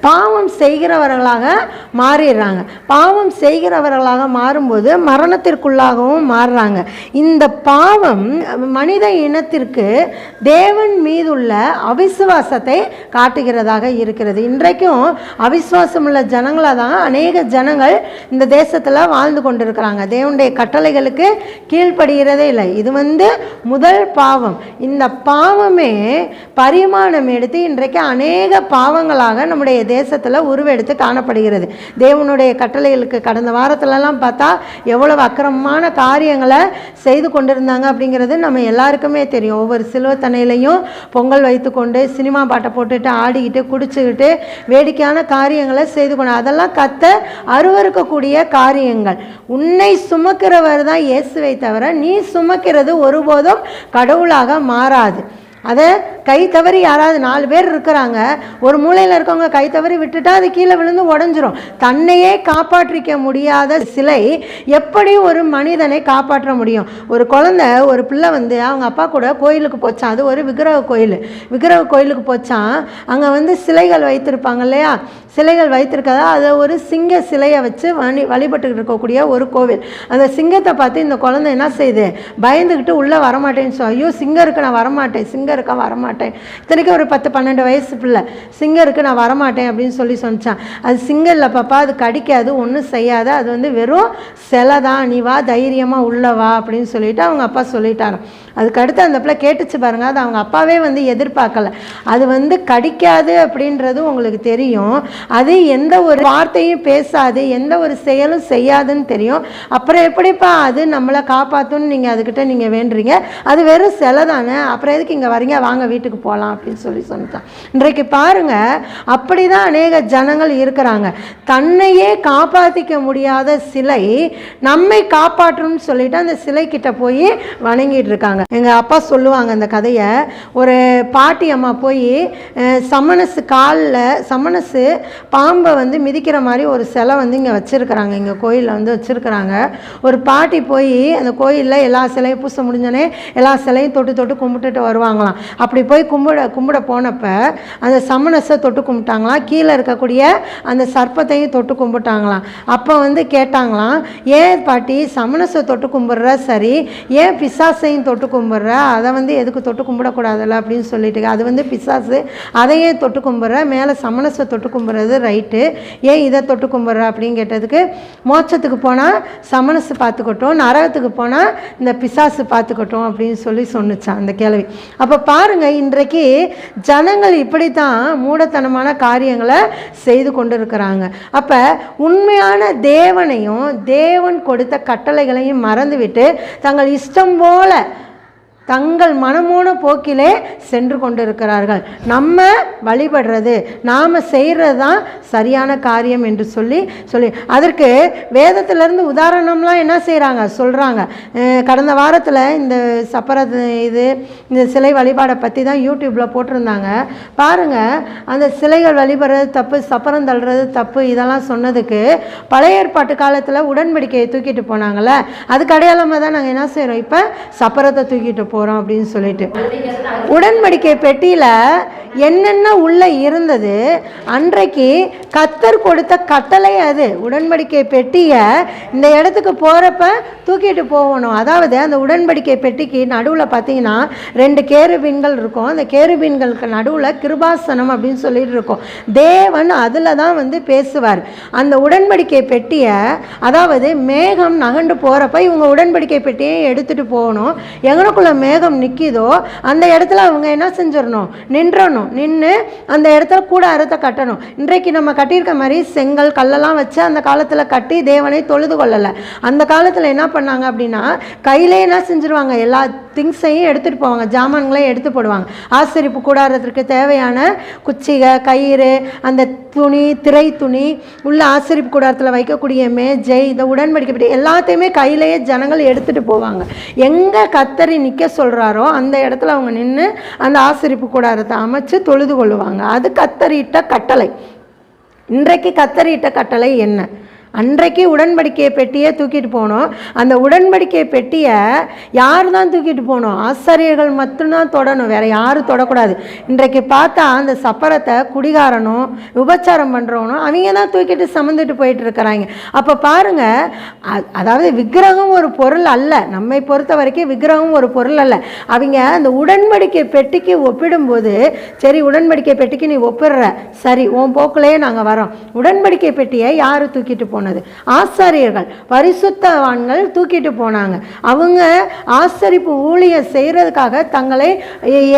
பாவம் செய்கிறவர்களாக மாறிடுறாங்க. பாவம் செய்கிறவர்களாக மாறும்போது மரணத்திற்குள்ளாகவும் மாறுறாங்க. இந்த பாவம் மனித இனத்திற்கு தேவன் மீதுள்ள அவிசுவாசத்தை காட்டுகிறதாக இருக்கிறது. இன்றைக்கும் அவிசுவாசம் உள்ள ஜனங்களை தான் அநேக ஜனங்கள் இந்த தேசத்தில் வாழ்ந்து கொண்டிருக்கிறாங்க. தேவனுடைய கட்டளைகளுக்கு கீழ்ப்படுகிறதே இல்லை. இது முதல் பாவம். இந்த பாவமே பரிமாணம் எடுத்து இன்றைக்கு அநேக பாவங்களாக நம்முடைய தேசத்தில் உருவெடுத்து காணப்படுகிறது. தேவனுடைய கட்டளைகளுக்கு கடந்த வாரத்திலலாம் பார்த்தா எவ்வளவு அக்கிரமமான காரியங்களை செய்து கொண்டிருந்தாங்க அப்படிங்கிறது நம்ம எல்லாருக்குமே தெரியும். ஒவ்வொரு சிலுவத்தனையிலையும் பொங்கல் வைத்துக்கொண்டு சினிமா பாட்டை போட்டுட்டு ஆடிக்கிட்டு குடிச்சுக்கிட்டு வேடிக்கையான காரியங்களை செய்து கொண்டு, அதெல்லாம் கர்த்தர் அருவருக்கக்கூடிய காரியங்கள். உன்னை சுமக்கிறவர் தான் இயேசுவை தவிர நீ சுமக்கிறது ஒருபோதும் கடவுளாக மாறாது. அதை கை தவறி யாராவது 4 பேர் இருக்கிறாங்க, ஒரு மூலையில் இருக்கவங்க கை தவறி விட்டுட்டா அது கீழே விழுந்து உடஞ்சிரும். தன்னையே காப்பாற்றிக்க முடியாத சிலை எப்படி ஒரு மனிதனை காப்பாற்ற முடியும்? ஒரு குழந்தை, ஒரு பிள்ளை அவங்க அப்பா கூட கோயிலுக்கு போச்சான். அது ஒரு விக்கிரக கோயிலுக்கு போச்சான். அங்கே சிலைகள் வைத்திருப்பாங்க இல்லையா, சிலைகள் வைத்திருக்கதா அதை ஒரு சிங்க சிலையை வச்சு வழிபட்டுக்கிட்டு இருக்கக்கூடிய ஒரு கோவில். அந்த சிங்கத்தை பார்த்து இந்த குழந்தை என்ன செய்யுது, பயந்துக்கிட்டு உள்ளே வரமாட்டேன்னு சொல்லி, ஐயோ சிங்கம் இருக்கு நான் வரமாட்டேன், சிங்கம் இருக்கா வரமாட்டேன். இத்தனைக்கு ஒரு 10-12 வயசு பிள்ளை, சிங்கம் இருக்கு நான் வரமாட்டேன் அப்படின்னு சொன்னான். அது சிங்கம் இல்லை பாப்பா, அது கடிக்காது, ஒன்றும் செய்யாது, அது வெறும் சிலை தான், நீ வா தைரியமாக உள்ளவா அப்படின்னு சொல்லிட்டு அவங்க அப்பா சொல்லிட்டாங்க. அதுக்கடுத்து அந்த பிள்ளை கேட்டுச்சு பாருங்க, அது அவங்க அப்பாவே எதிர்பார்க்கல. அது கடிக்காது அப்படின்றது உங்களுக்கு தெரியும், அது எந்த ஒரு வார்த்தையும் பேசாது, எந்த ஒரு செயலும் செய்யாதுன்னு தெரியும். அப்புறம் எப்படிப்பா அது நம்மளை காப்பாற்றுன்னு நீங்கள் அதுக்கிட்ட நீங்கள் வேண்டுறீங்க, அது வெறும் சிலை தானே, அப்புறம் எதுக்கு இங்கே வரீங்க, வாங்க வீட்டுக்கு போகலாம் அப்படின்னு சொன்னான். இன்றைக்கு பாருங்க, அப்படிதான் அநேக ஜனங்கள் இருக்கிறாங்க. தன்னையே காப்பாற்றிக்க முடியாத சிலை நம்மை காப்பாற்றணும்னு சொல்லிட்டு அந்த சிலை கிட்ட போய் வணங்கிட்டு இருக்காங்க. எங்கள் அப்பா சொல்லுவாங்க அந்த கதையை. ஒரு பாட்டி அம்மா போய் சமணசு காலில் சமணசு பாம்பை மிதிக்கிற மாதிரி ஒரு சிலை இங்கே வச்சுருக்கிறாங்க, இங்கே கோயிலில் வச்சுருக்கிறாங்க. ஒரு பாட்டி போய் அந்த கோயிலில் எல்லா சிலையும் பூச முடிஞ்சோடனே எல்லா சிலையும் தொட்டு கும்பிட்டுட்டு வருவாங்களாம். அப்படி போய் கும்பிட போனப்போ அந்த சமணசை தொட்டு கும்பிட்டாங்களாம், கீழே இருக்கக்கூடிய அந்த சர்ப்பத்தையும் தொட்டு கும்பிட்டாங்களாம். அப்போ கேட்டாங்களாம், ஏன் பாட்டி சமணசை தொட்டு கும்பிட்ற, சரி ஏன் பிசாசையும் தொட்டு கும்பிட்ற, அதை எதுக்கு தொட்டு கும்பிடக்கூடாதுல்ல அப்படின்னு சொல்லிட்டு, அது பிசாசு, அதையே தொட்டு கும்பிட்ற, மேலே சமணசை தொட்டு கும்பிட்றது ரைட்டு, ஏன் இதை தொட்டு கும்பிட்ற அப்படின்னு கேட்டதுக்கு, மோட்சத்துக்கு போனால் சமணசு பார்த்துக்கட்டும், நரகத்துக்கு போனால் இந்த பிசாசு பார்த்துக்கட்டும் அப்படின்னு சொன்னிச்சான் அந்த கேள்வி. அப்போ பாருங்க, இன்றைக்கு ஜனங்கள் இப்படித்தான் மூடத்தனமான காரியங்களை செய்து கொண்டு இருக்கிறாங்க. அப்போ உண்மையான தேவனையும் தேவன் கொடுத்த கட்டளைகளையும் மறந்துவிட்டு தங்கள் இஷ்டம் போல தங்கள் மனமோன போக்கிலே சென்று கொண்டிருக்கிறார்கள். நம்ம வழிபடுறது, நாம் செய்கிறது தான் சரியான காரியம் என்று சொல்லி அதற்கு வேதத்திலேருந்து உதாரணம்லாம் என்ன செய்கிறாங்க சொல்கிறாங்க. கடந்த வாரத்தில் இந்த இந்த சிலை வழிபாடை பற்றி தான் யூடியூப்பில் போட்டிருந்தாங்க பாருங்கள். அந்த சிலைகள் வழிபடுறது தப்பு, சப்பரம் தள்ளுறது தப்பு, இதெல்லாம் சொன்னதுக்கு பழைய ஏற்பாட்டு காலத்தில் உடன்படிக்கையை தூக்கிட்டு போனாங்கள்ல, அதுக்கு அடையாளமாக தான் நாங்கள் என்ன செய்கிறோம், இப்போ சப்பரத்தை தூக்கிட்டு போகிறோம் அப்படின்னு சொல்லிட்டு. உடன்படிக்கை பெட்டியில் என்னென்ன உள்ள இருந்தது, அன்றைக்கு கர்த்தர் கொடுத்த கட்டளை அது. உடன்படிக்கை பெட்டியை இந்த இடத்துக்கு போகிறப்ப தூக்கிட்டு போகணும். அதாவது அந்த உடன்படிக்கை பெட்டிக்கு நடுவில் பார்த்தீங்கன்னா 2 கேருபீன்கள் இருக்கும். அந்த கேருபீன்களுக்கு நடுவில் கிருபாசனம் அப்படின்னு சொல்லிட்டு இருக்கும். தேவன் அதில் தான் பேசுவார். அந்த உடன்படிக்கை பெட்டியை, அதாவது மேகம் நகண்டு போகிறப்ப இவங்க உடன்படிக்கை பெட்டியை எடுத்துகிட்டு போகணும். எங்கனக்குள்ள மேகம் நிற்கிதோ அந்த இடத்துல அவங்க என்ன செஞ்சிடணும், நின்று அந்த இடத்துல கூடாரத்தை கட்டணும். இன்றைக்கு நம்ம கட்டியிருக்க மாதிரி செங்கல் கல்லெல்லாம் வச்சு அந்த காலத்தில் கட்டி தேவனை தொழுது கொள்ளலை. அந்த காலத்தில் என்ன பண்ணாங்க அப்படின்னா, கையிலே என்ன செஞ்சுருவாங்க, எல்லா திங்ஸையும் எடுத்துகிட்டு போவாங்க, ஜாமான்களையும் எடுத்து போடுவாங்க. ஆசரிப்பு கூடாரத்திற்கு தேவையான குச்சிகை, கயிறு, அந்த துணி, திரை துணி, உள்ள ஆசரிப்பு கூடாரத்தில் வைக்கக்கூடிய மேஜை, இந்த உடன்படிக்கை எல்லாத்தையுமே கையிலேயே ஜனங்கள் எடுத்துகிட்டு போவாங்க. எங்கே கத்தரி நிற்க சொல்கிறாரோ அந்த இடத்துல அவங்க நின்று அந்த ஆசரிப்பு கூடாரத்தை அமைச்சு தொழுது கொள்ளுவாங்க. அது கத்தரிட்ட கட்டளை. இன்றைக்கு கத்தரிட்ட கட்டளை என்ன? அன்றைக்கு உடன்படிக்கை பெட்டியை தூக்கிட்டு போனோம். அந்த உடன்படிக்கை பெட்டியை யார் தான் தூக்கிட்டு போகணும்? ஆசாரியர்கள் மட்டும்தான் தொடணும், வேற யாரும் தொடக்கூடாது. இன்றைக்கு பார்த்தா அந்த சப்பரத்தை குடிகாரனும் உபச்சாரம் பண்ணுறவனும் அவங்க தான் தூக்கிட்டு சமந்துட்டு போயிட்டு இருக்கிறாங்க. அப்போ பாருங்க, அதாவது விக்கிரகம் ஒரு பொருள் அல்ல. நம்மை பொறுத்த வரைக்கும் விக்கிரகம் ஒரு பொருள் அல்ல. அவங்க அந்த உடன்படிக்கை பெட்டிக்கு ஒப்பிடும்போது, சரி உடன்படிக்கை பெட்டிக்கு நீ ஒப்பிடுற, சரி உன் போக்குலேயே நாங்கள் வரோம். உடன்படிக்கை பெட்டியை யார் தூக்கிட்டு போனது? ஆசாரியர்கள், பரிசுத்தவான்கள் தூக்கிட்டு போனாங்க. அவங்க ஆசரிப்பு ஊழியம் செய்கிறதுக்காக தங்களை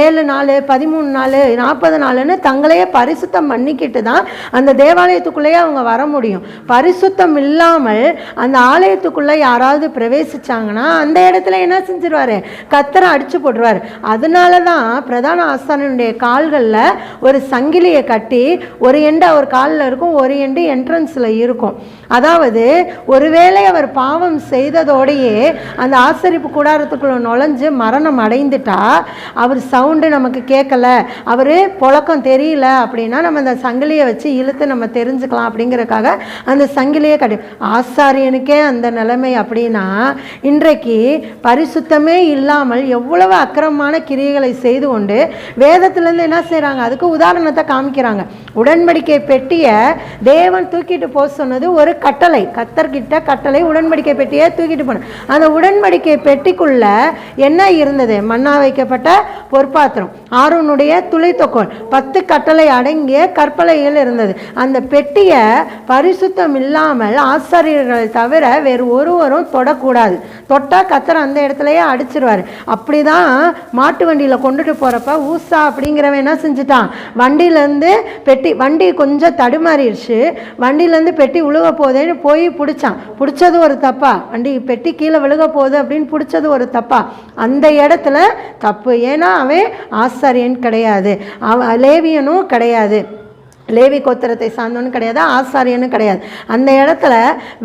7 நாள் 13 நாள் 40 நாள்னு தங்களையே பரிசுத்தம் பண்ணிக்கிட்டு தான் அந்த தேவாலயத்துக்குள்ளேயே அவங்க வர முடியும். பரிசுத்தம் இல்லாமல் அந்த ஆலயத்துக்குள்ளே யாராவது பிரவேசிச்சாங்கன்னா அந்த இடத்துல என்ன செஞ்சிருவாரு? கத்தரை அடிச்சு போட்டுருவார். அதனால தான் பிரதான ஆசாரியனுடைய கால்களில் ஒரு சங்கிலியை கட்டி ஒரு எண்டு அவர் காலில் இருக்கும், ஒரு எண்டு என்ட்ரன்ஸில் இருக்கும். அதாவது ஒருவேளை அவர் பாவம் செய்ததோடையே அந்த ஆசரிப்பு கூடாரத்துக்குள்ள நுழைஞ்சு மரணம் அடைந்துட்டா, அவர் சவுண்டு நமக்கு கேட்கல, அவர் புழக்கம் தெரியல அப்படின்னா நம்ம அந்த சங்கிலியை வச்சு இழுத்து நம்ம தெரிஞ்சுக்கலாம் அப்படிங்கிறதுக்காக அந்த சங்கிலியை கட்டி. ஆசாரியனுக்கே அந்த நிலைமை அப்படின்னா இன்றைக்கு பரிசுத்தமே இல்லாமல் எவ்வளவு அக்கிரமமான கிரியைகளை செய்து கொண்டு வேதத்திலேருந்து என்ன செய்கிறாங்க? அதுக்கு உதாரணத்தை காமிக்கிறாங்க. உடன்படிக்கை பெட்டியை தேவன் தூக்கிட்டு போக சொன்னது ஒரு கட்டளை, கத்தர்கிட்ட கட்டளை. உடன்படிக்கை பெட்டியை தூக்கிட்டு போன அந்த உடன்படிக்கை பெட்டிக்குள்ள என்ன இருந்தது? மன்னா வைக்கப்பட்ட பொற்பாத்திரம், ஆரோனுடைய துளைத்தொக்கோல், 10 கட்டளை அடங்கிய கற்பலைகள் இருந்தது. அந்த பெட்டியை பரிசுத்தம் இல்லாமல் ஆசாரியர்களை தவிர வேறு ஒருவரும் தொடக்கூடாது. தொட்டா கத்தர் அந்த இடத்துலயே அடிச்சிருவார். அப்படிதான் மாட்டு வண்டியில் கொண்டுட்டு போகிறப்ப ஊசா அப்படிங்கிறவன் என்ன செஞ்சுட்டான்? வண்டியிலேருந்து பெட்டி, வண்டி கொஞ்சம் தடுமாறிடுச்சு, வண்டியிலேருந்து பெட்டி உழுக போதேன்னு போய் பிடிச்சான். பிடிச்சது ஒரு தப்பா? வண்டி பெட்டி கீழே விழுக போகுது அப்படின்னு பிடிச்சது ஒரு தப்பா? அந்த இடத்துல தப்பு. ஏன்னா அவன் ஆசாரியன் கிடையாது, லேவியனும் கிடையாது, லேவி கோத்திரத்தை சார்ந்தவனு கிடையாது, ஆசாரியனும் கிடையாது. அந்த இடத்துல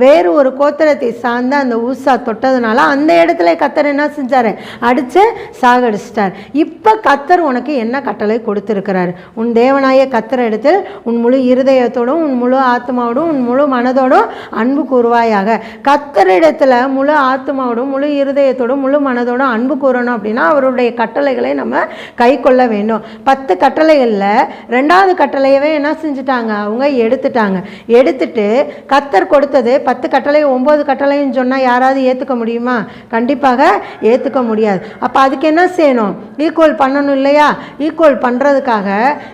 வேறு ஒரு கோத்திரத்தை சார்ந்த அந்த ஊசா தொட்டதுனால அந்த இடத்துல கத்தர் என்ன செஞ்சார்? அடித்து சாகடிச்சிட்டார். இப்போ கத்தர் உனக்கு என்ன கட்டளை கொடுத்துருக்கிறார்? உன் தேவனாய கத்தர் இடத்தில் உன் முழு இருதயத்தோடும் உன் முழு ஆத்மாவோடும் உன் முழு மனதோடும் அன்பு கூறுவாயாக. கத்தரிடத்தில் முழு ஆத்மாவோடும் முழு இருதயத்தோடும் முழு மனதோடும் அன்பு கூறணும் அப்படின்னா அவருடைய கட்டளைகளை நம்ம கை கொள்ள வேண்டும். 10 கட்டளைகளில் 2வது கட்டளையவே என்ன செஞ்சுட்டாங்க? அவங்க எடுத்துட்டாங்க. எடுத்துட்டு கத்தர் கொடுத்தது 10 கட்டளை 9 கட்டளைன்னு சொன்னால் யாராவது ஏற்றுக்க முடியுமா? கண்டிப்பாக ஏற்றுக்க முடியாது. அப்போ அதுக்கு என்ன செய்யணும்? ஈக்குவல் பண்ணணும் இல்லையா? ஈக்குவல் பண்ணுறதுக்காக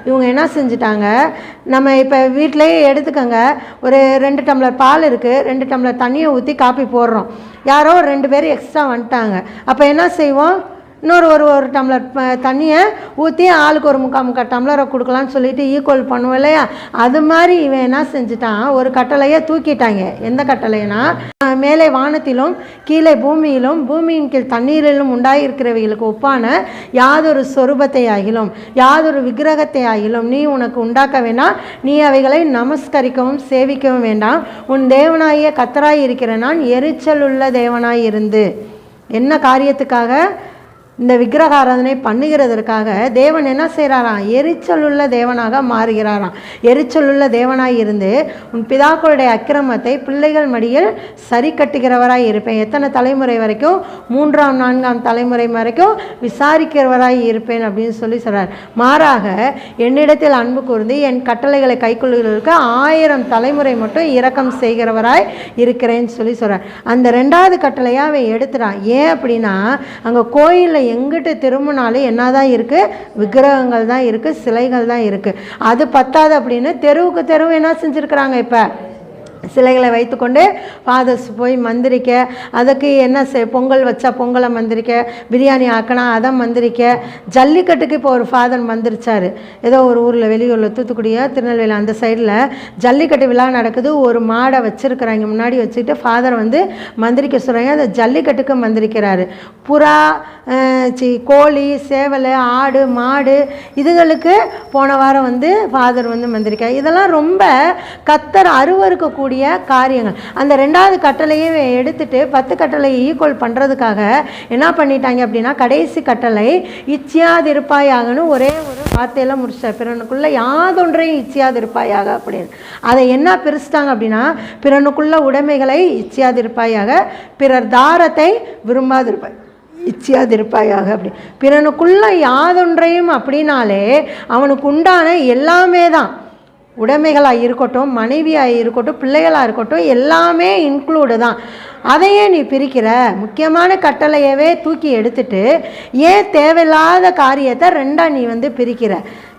இவங்க என்ன செஞ்சுட்டாங்க? நம்ம இப்போ வீட்டிலேயே எடுத்துக்கோங்க, ஒரு 2 டம்ளர் பால் இருக்குது, 2 டம்ளர் தண்ணியை ஊற்றி காப்பி போடுறோம். யாரோ 2 பேர் எக்ஸ்ட்ரா வந்துட்டாங்க. அப்போ என்ன செய்வோம்? இன்னொரு ஒரு டம்ளர் தண்ணியை ஊற்றி ஆளுக்கு ஒரு முக்கால் டம்ளரை கொடுக்கலான்னு சொல்லிட்டு ஈக்குவல் பண்ணுவோம் இல்லையா? அது மாதிரி இவன் என்ன செஞ்சுட்டான்? ஒரு கட்டளையை தூக்கிட்டாங்க. எந்த கட்டளைனா, மேலே வானத்திலும் கீழே பூமியிலும் பூமியின் கீழ் தண்ணீரிலும் உண்டாயிருக்கிறவைகளுக்கு ஒப்பான யாதொரு சொரூபத்தை ஆகிலும் யாதொரு விக்கிரகத்தை ஆகிலும் நீ உனக்கு உண்டாக்க வேண்டாம், நீ அவைகளை நமஸ்கரிக்கவும் சேவிக்கவும் வேண்டாம். உன் தேவனாகிய கத்தராய் இருக்கிற நான் எரிச்சல் உள்ள தேவனாய் இருந்து. என்ன காரியத்துக்காக? இந்த விக்கிரக ஆராதனை பண்ணுகிறதற்காக தேவன் என்ன செய்கிறாராம்? எரிச்சலுள்ள தேவனாக மாறுகிறாராம். எரிச்சலுள்ள தேவனாய் இருந்து உன் பிதாக்களுடைய அக்கிரமத்தை பிள்ளைகள் மடியில் சரி கட்டுகிறவராய் இருப்பேன். எத்தனை தலைமுறை வரைக்கும்? 3ஆம் 4ஆம் தலைமுறை வரைக்கும் விசாரிக்கிறவராய் இருப்பேன் அப்படின்னு சொல்லி சொல்கிறார். மாறாக என்னிடத்தில் அன்பு கூர்ந்து என் கட்டளைகளை கைக்கொள்ளுகிறவர்களுக்கு 1000 தலைமுறை மட்டும் இரக்கம் செய்கிறவராய் இருக்கிறேன்னு சொல்லி சொல்கிறார். அந்த 2வது கட்டளையாக அவன் எடுத்துட்டான். ஏன் அப்படின்னா அங்கே கோயிலில் எங்கிட்டு திரும்பினாலும் என்ன தான் இருக்குது? விக்கிரகங்கள் தான் இருக்குது, சிலைகள் தான் இருக்குது. அது பத்தாது அப்படின்னு தெருவுக்கு தெருவு என்ன செஞ்சுருக்கிறாங்க? இப்போ சிலைகளை வைத்துக்கொண்டு ஃபாதர்ஸ் போய் மந்திரிக்க, அதுக்கு என்ன பொங்கல் வச்சா பொங்கலை மந்திரிக்க, பிரியாணி ஆக்கினா அதை மந்திரிக்க. ஜல்லிக்கட்டுக்கு இப்போ ஒரு ஃபாதர் மந்திரிச்சார். ஏதோ ஒரு ஊரில், வெளியூரில், தூத்துக்குடியா திருநெல்வேலி அந்த சைடில் ஜல்லிக்கட்டு விழா நடக்குது. ஒரு மாடை வச்சுருக்கிறாங்க, முன்னாடி வச்சுக்கிட்டு ஃபாதர் வந்து மந்திரிக்க சொல்கிறாங்க. அந்த ஜல்லிக்கட்டுக்கு மந்திரிக்கிறாரு. புறா, கோழி, சேவல், ஆடு, மாடு இதுகளுக்கு போன வாரம் வந்து ஃபாதர் வந்து மந்திரிக்க. இதெல்லாம் ரொம்ப கத்தர் அருவருக்கக்கூடிய காரியங்கள். அந்த 2வது கட்டளையை எடுத்துட்டு 10 கட்டளையை ஈக்குவல் பண்ணுறதுக்காக என்ன பண்ணிட்டாங்க அப்படின்னா, கடைசி கட்டளை இச்சியாதிருப்பாயாகனு ஒரே ஒரு வார்த்தையெல்லாம் முடிச்சார். பிறனுக்குள்ளே யாதொன்றையும் இச்சியாதிருப்பாயாக அப்படின்னு. அதை என்ன பிரிச்சிட்டாங்க அப்படின்னா, பிறனுக்குள்ள உடைமைகளை இச்சியாதிருப்பாயாக, பிறர் தாரத்தை விரும்பாதிருப்பாய் இச்சியாதிருப்பாயாக அப்படி. பிறனுக்குள்ள யாதொன்றையும் அப்படின்னாலே அவனுக்கு உண்டான எல்லாமே தான். உடைமைகளாக இருக்கட்டும், மனைவியாக இருக்கட்டும், பிள்ளைகளாக இருக்கட்டும், எல்லாமே இன்க்ளூடு தான். அதையே நீ பிரிக்கிற. முக்கியமான கட்டளையவே தூக்கி எடுத்துட்டு ஏன் தேவையில்லாத காரியத்தை ரெண்டாக நீ பிரிக்கிற?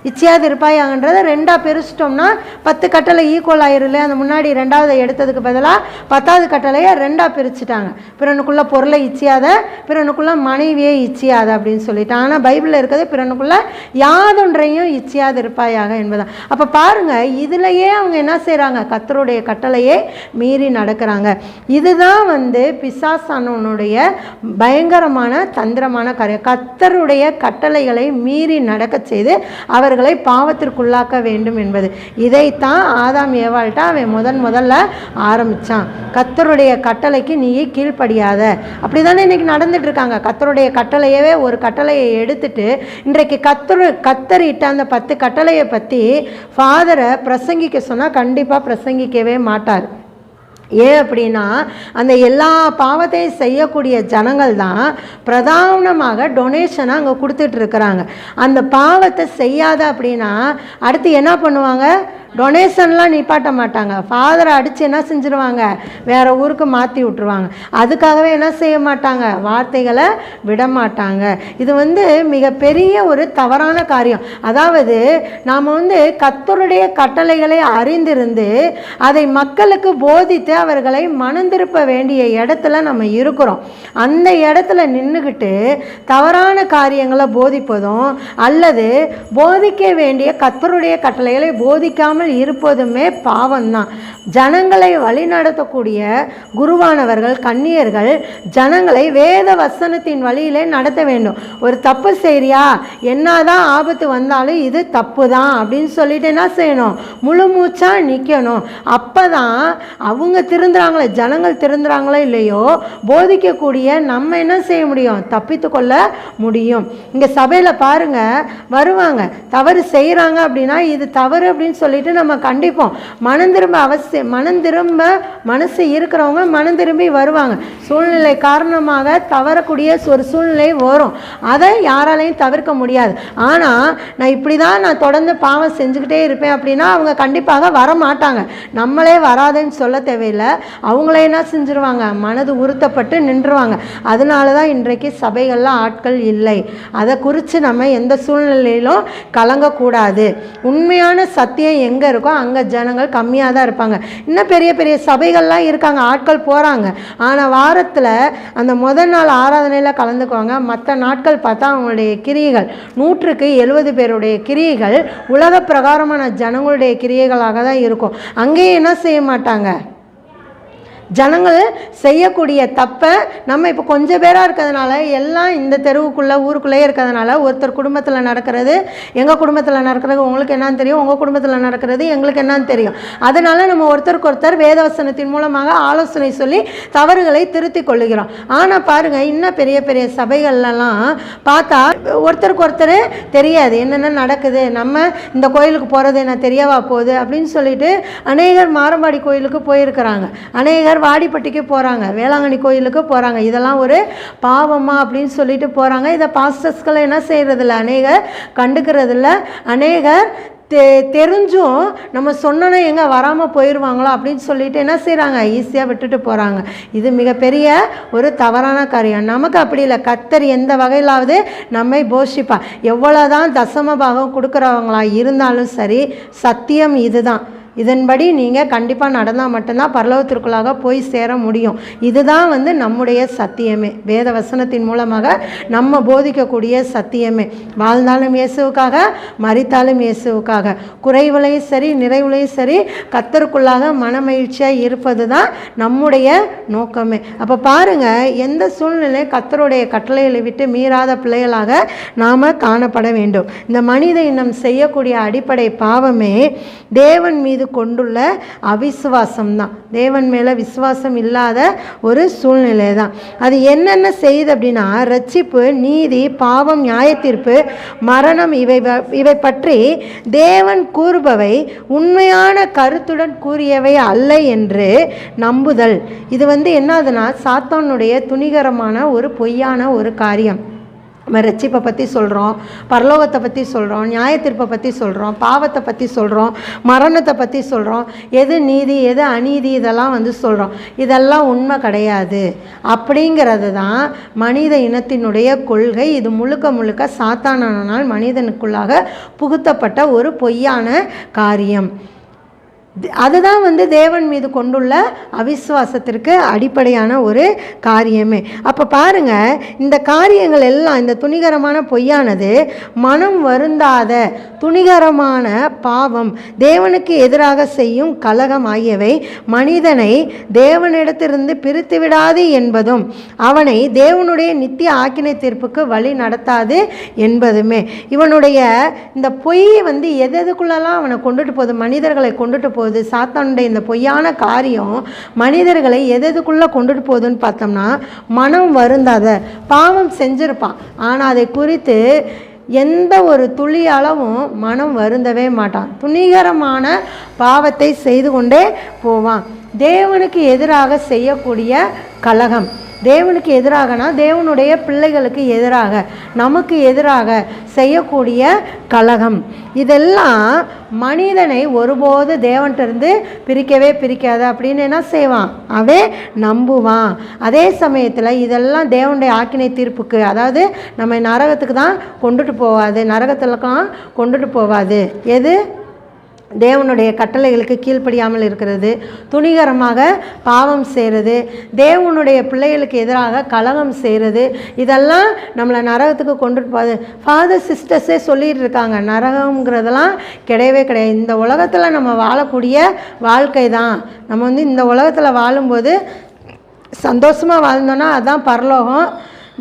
இச்சியாதிருப்பாயாகன்றதை ரெண்டாக பிரிச்சிட்டோம்னா 10 கட்டளை ஈக்குவல் ஆயிரல. அந்த முன்னாடி 2வது எடுத்ததுக்கு பதிலாக 10வது கட்டளையை ரெண்டாக பிரிச்சுட்டாங்க. பிறனுக்குள்ள பொருளை இச்சியாத, பிறனுக்குள்ள மனைவியை இச்சியாத அப்படின்னு சொல்லிட்டு. ஆனால் பைபிளில் இருக்கிறது பிறனுக்குள்ள யாதொன்றையும் இச்சியாதிருப்பாயாக என்பதான். அப்போ பாருங்கள், இதுலையே அவங்க என்ன செய்கிறாங்க? கர்த்தருடைய கட்டளையை மீறி நடக்கிறாங்க. இதுதான் பிசாசானவனுடைய பயங்கரமான தந்திரமான காரியம். கர்த்தருடைய கட்டளைகளை மீறி நடக்க செய்து அவர்களை பாவத்திற்குள்ளாக்க வேண்டும் என்பது. இதைத்தான் ஆதாம் ஏவாள்கிட்ட அவன் முதல்ல ஆரம்பித்தான். கர்த்தருடைய கட்டளைக்கு நீ கீழ்ப்படியாத. அப்படி தானே இன்றைக்கி நடந்துட்டு இருக்காங்க. கர்த்தருடைய கட்டளையவே ஒரு கட்டளையை எடுத்துட்டு இன்றைக்கு கர்த்தரிட்ட அந்த 10 கட்டளையை பற்றி ஃபாதரை பிரசங்கிக்க சொன்னால் கண்டிப்பாக பிரசங்கிக்கவே மாட்டார். ஏன் அப்படின்னா, அந்த எல்லா பாவத்தையும் செய்யக்கூடிய ஜனங்கள் தான் பிரதானமாக டொனேஷனை அங்கே கொடுத்துட்ருக்குறாங்க. அந்த பாவத்தை செய்யாத அப்படின்னா அடுத்து என்ன பண்ணுவாங்க? டொனேஷன்லாம் நிப்பாட்ட மாட்டாங்க. ஃபாதரை அடித்து என்ன செஞ்சுருவாங்க? வேறு ஊருக்கு மாற்றி விட்ருவாங்க. அதுக்காகவே என்ன செய்ய மாட்டாங்க? வார்த்தைகளை விட மாட்டாங்க. இது மிகப்பெரிய ஒரு தவறான காரியம். அதாவது நாம் கர்த்தருடைய கட்டளைகளை அறிந்திருந்து அதை மக்களுக்கு போதித்து அவர்களை மனந்திருப்ப வேண்டிய இடத்துல நம்ம இருக்கிறோம். அந்த இடத்துல நின்றுக்கிட்டு தவறான காரியங்களை போதிப்பதும் அல்லது போதிக்க வேண்டிய கர்த்தருடைய கட்டளைகளை போதிக்காமல் இருப்பதுமே பாவம்தான். ஜனங்களை வழிநடத்தக்கூடிய குருவானவர்கள், கன்னியர்கள் ஜனங்களை வேத வசனத்தின் வழியிலே நடத்த வேண்டும். ஒரு தப்பு செய்றியா, என்னதான் ஆபத்து வந்தாலும் இது தப்பு தான் அப்படின்னு சொல்லிட்டு என்ன செய்யணும்? முழு மூச்சா நிற்கணும். அப்போ தான் அவங்க திருந்துறாங்களே, ஜனங்கள் திருந்துறாங்களோ இல்லையோ, போதிக்கக்கூடிய நம்ம என்ன செய்ய முடியும்? தப்பித்து கொள்ள முடியும். இங்கே சபையில் பாருங்கள், வருவாங்க, தவறு செய்கிறாங்க அப்படின்னா இது தவறு அப்படின்னு சொல்லிட்டு நம்ம கண்டிப்போம். மனம் திரும்ப மனசு இருக்கிறவங்க மனம் திரும்பி வருவாங்க. சூழ்நிலை காரணமாக தவறக்கூடிய ஒரு சூழ்நிலை வரும். அதை யாராலையும் தவிர்க்க முடியாது. ஆனால் நான் தொடர்ந்து பாவம் செஞ்சுக்கிட்டே இருப்பேன் அப்படின்னா அவங்க கண்டிப்பாக வர மாட்டாங்க. நம்மளே வராதுன்னு சொல்ல தேவையில்லை. அவங்களே என்ன செஞ்சுருவாங்க? மனது உறுத்தப்பட்டு நின்றுவாங்க. அதனால தான் இன்றைக்கு சபைகளில் ஆட்கள் இல்லை. அதை குறித்து நம்ம எந்த சூழ்நிலையிலும் கலங்கக்கூடாது. உண்மையான சத்தியம் எங்கே இருக்கோ அங்கே ஜனங்கள் கம்மியாக தான் இருப்பாங்க. இன்னும் பெரிய பெரிய சபைகள்லாம் இருக்காங்க, ஆட்கள் போகிறாங்க. ஆனால் வாரத்தில் அந்த முதல் நாள் ஆராதனையில் கலந்துக்குவாங்க. மற்ற நாட்கள் பார்த்தா அவங்களுடைய கிரியைகள் 170 பேருடைய கிரியைகள் உலக பிரகாரமான ஜனங்களுடைய கிரியைகளாக தான் இருக்கும். அங்கேயும் என்ன செய்ய மாட்டாங்க? ஜனங்கள் செய்யக்கூடிய தப்பை நம்ம இப்போ கொஞ்சம் பேராக இருக்கிறதுனால, எல்லாம் இந்த தெருவுக்குள்ளே ஊருக்குள்ளேயே இருக்கிறதுனால, ஒருத்தர் குடும்பத்தில் நடக்கிறது எங்கள் குடும்பத்தில் நடக்கிறது உங்களுக்கு என்னன்னு தெரியும், உங்கள் குடும்பத்தில் நடக்கிறது எங்களுக்கு என்னன்னு தெரியும். அதனால் நம்ம ஒருத்தருக்கு ஒருத்தர் வேதவசனத்தின் மூலமாக ஆலோசனை சொல்லி தவறுகளை திருத்தி கொள்ளுகிறோம். ஆனால் பாருங்கள், இன்னும் பெரிய பெரிய சபைகள்லாம் பார்த்தா ஒருத்தருக்கு ஒருத்தர் தெரியாது என்னென்ன நடக்குது, நம்ம இந்த கோயிலுக்கு போகிறது என்ன தெரியவா போகுது அப்படின்னு சொல்லிட்டு அநேகர் மாரம்பாடி கோயிலுக்கு போயிருக்கிறாங்க, அநேகர் வாடிப்பட்டிக்கு போகிறாங்க, வேளாங்கண்ணி கோயிலுக்கு போகிறாங்க. இதெல்லாம் ஒரு பாவமா அப்படின்னு சொல்லிட்டு போகிறாங்க. இதை பாஸ்டர்ஸ்களை என்ன செய்கிறதில்ல, அநேகர் கண்டுக்கிறதில்ல. அநேகர் தெரிஞ்சும் நம்ம சொன்னோன்னா எங்கே வராமல் போயிடுவாங்களோ அப்படின்னு சொல்லிட்டு என்ன செய்கிறாங்க? ஈஸியாக விட்டுட்டு போகிறாங்க. இது மிகப்பெரிய ஒரு தவறான காரியம். நமக்கு அப்படி இல்லை. கர்த்தர் எந்த வகையிலாவது நம்மை போஷிப்பா. எவ்வளோதான் தசம பாகம் கொடுக்குறவங்களா இருந்தாலும் சரி, சத்தியம் இதுதான். இதன்படி நீங்கள் கண்டிப்பாக நடந்தால் மட்டும்தான் பரலோகத்திற்குள்ளாக போய் சேர முடியும். இதுதான் நம்முடைய சத்தியமே, வேத வசனத்தின் மூலமாக நம்ம போதிக்கக்கூடிய சத்தியமே. வாழ்ந்தாலும் இயேசுவுக்காக, மரித்தாலும் இயேசுவுக்காக. குறைவுலையும் சரி நிறைவுலையும் சரி கர்த்தருக்குள்ளாக மனமகிழ்ச்சியாக இருப்பது தான் நம்முடைய நோக்கமே. அப்போ பாருங்கள், எந்த சூழ்நிலை கர்த்தருடைய கட்டளைகளை விட்டு மீறாத பிள்ளைகளாக நாம் காணப்பட வேண்டும். இந்த மனித இனம் செய்யக்கூடிய அடிப்படை பாவமே தேவன் மீது கொண்டுள்ள அவிசுவாசம் தான், தேவன் மேலே விசுவாசம் இல்லாத ஒரு சூழ்நிலை தான். அது என்னென்ன செய்யுது அப்படின்னா, ரட்சிப்பு, நீதி, பாவம், நியாயத்தீர்ப்பு, மரணம் இவை பற்றி தேவன் கூறுபவை உண்மையான கருத்துடன் கூறியவை அல்ல என்று நம்புதல். இது என்னதுன்னா சாத்தானுடைய துணிகரமான ஒரு பொய்யான ஒரு காரியம். நம்ம ரட்சிப்பை பற்றி சொல்கிறோம், பரலோகத்தை பற்றி சொல்கிறோம், நியாயத்தீர்ப்பை பற்றி சொல்கிறோம், பாவத்தை பற்றி சொல்கிறோம், மரணத்தை பற்றி சொல்கிறோம், எது நீதி எது அநீதி இதெல்லாம் சொல்கிறோம். இதெல்லாம் உண்மை கிடையாது அப்படிங்கிறது தான் மனித இனத்தினுடைய கொள்கை. இது முழுக்க முழுக்க சாத்தானால் மனிதனுக்குள்ளாக புகுத்தப்பட்ட ஒரு பொய்யான காரியம். அதுதான் தேவன் மீது கொண்டுள்ள அவிசுவாசத்திற்கு அடிப்படையான ஒரு காரியமே. அப்போ பாருங்க, இந்த காரியங்கள் எல்லாம், இந்த துணிகரமான பொய்யானது மனம் வருந்தாத துணிகரமான பாவம், தேவனுக்கு எதிராக செய்யும் கலகம் ஆகியவை மனிதனை தேவனிடத்திலிருந்து பிரித்து விடாது என்பதும் அவனை தேவனுடைய நித்திய ஆக்கினை தீர்ப்புக்கு வழி நடத்தாது என்பதுமே. இவனுடைய இந்த பொய் எதுக்குள்ளெல்லாம் அவனை கொண்டுட்டு போகுது, மனிதர்களை கொண்டுட்டு போகுது. சாத்தானுடைய இந்த பொய்யான காரியம் மனிதர்களை எதுக்குள்ளே கொண்டுட்டு போகுதுன்னு பார்த்தோம்னா, மனம் வருந்தாத பாவம் செஞ்சிருப்பான், ஆனால் அதை குறித்து எந்த ஒரு துளி அளவும் மனம் வருந்தவே மாட்டான். துணிகரமான பாவத்தை செய்து கொண்டே போவான். தேவனுக்கு எதிராக செய்யக்கூடிய கலகம், தேவனுக்கு எதிராகனா தேவனுடைய பிள்ளைகளுக்கு எதிராக, நமக்கு எதிராக செய்யக்கூடிய கலகம், இதெல்லாம் மனிதனை ஒருபோது தேவன்கிட்டருந்து பிரிக்கவே பிரிக்காது அப்படின்னு என்ன செய்வான், அவன் நம்புவான். அதே சமயத்தில் இதெல்லாம் தேவனுடைய ஆக்கினை தீர்ப்புக்கு, அதாவது நம்ம நரகத்துக்கு தான் கொண்டுட்டு போவாது, நரகத்துலலாம் கொண்டுட்டு போவாது. எது தேவனுடைய கட்டளைகளுக்கு கீழ்ப்படியாமல் இருக்கிறது, துணிகரமாக பாவம் செய்கிறது, தேவனுடைய பிள்ளைகளுக்கு எதிராக கலகம் செய்கிறது, இதெல்லாம் நம்மளை நரகத்துக்கு கொண்டுட்டு போகுது. ஃபாதர் சிஸ்டர்ஸே சொல்லிகிட்டு இருக்காங்க, நரகங்கிறதெல்லாம் கிடையவே கிடையாது. இந்த உலகத்தில் நம்ம வாழக்கூடிய வாழ்க்கை தான், நம்ம இந்த உலகத்தில் வாழும்போது சந்தோஷமாக வாழ்ந்தோன்னா அதுதான் பரலோகம்,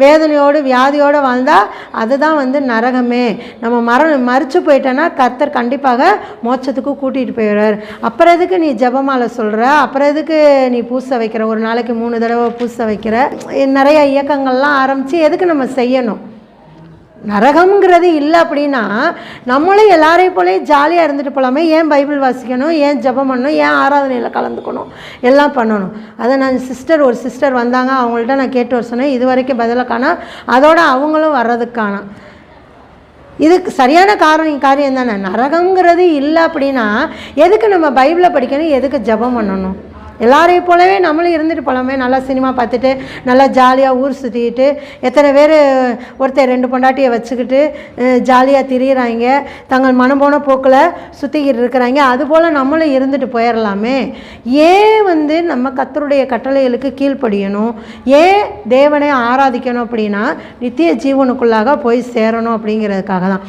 வேதனையோடு வியாதியோடு வாழ்ந்தால் அதுதான் நரகமே. நம்ம மறித்து போயிட்டோன்னா கர்த்தர் கண்டிப்பாக மோட்சத்துக்கு கூட்டிகிட்டு போயிடுறார். அப்புறம் எதுக்கு நீ ஜெபமாலை சொல்கிற, அப்புறம் எதுக்கு நீ பூசை வைக்கிற, ஒரு நாளைக்கு 3 தடவை பூசை வைக்கிற, நிறைய இயக்கங்கள்லாம் ஆரம்பித்து எதுக்கு நம்ம செய்யணும்? நரகம்ங்கிறது இல்லை அப்படின்னா நம்மளும் எல்லாரையும் போலே ஜாலியாக இருந்துட்டு போகலாமே. ஏன் பைபிள் வாசிக்கணும், ஏன் ஜெபம் பண்ணணும், ஏன் ஆராதனையில் கலந்துக்கணும், எல்லாம் பண்ணணும். அதை நான் ஒரு சிஸ்டர் வந்தாங்க, அவங்கள்ட்ட நான் கேட்டு வர சொன்னேன், இது வரைக்கும் பதிலை காணா, அதோட அவங்களும் வர்றதுக்கான இதுக்கு சரியான காரியம் தானே. நரகம்ங்கிறது இல்லை அப்படின்னா எதுக்கு நம்ம பைபிளை படிக்கணும், எதுக்கு ஜெபம் பண்ணணும்? எல்லாரையும் போலவே நம்மளும் இருந்துட்டு போகலாமே. நல்லா சினிமா பார்த்துட்டு நல்லா ஜாலியாக ஊர் சுற்றிக்கிட்டு, எத்தனை பேர் ஒருத்தர் 2 பொண்டாட்டியை வச்சுக்கிட்டு ஜாலியாக திரியிறாங்க, தங்கள் மனம் போன போக்கில் சுற்றிக்கிட்டு இருக்கிறாங்க. அதுபோல் நம்மளும் இருந்துட்டு போயிடலாமே. ஏன் நம்ம கர்த்தருடைய கட்டளைகளுக்கு கீழ்ப்படியணும், ஏன் தேவனை ஆராதிக்கணும் அப்படின்னா நித்திய ஜீவனுக்குள்ளாக போய் சேரணும் அப்படிங்கிறதுக்காக தான்.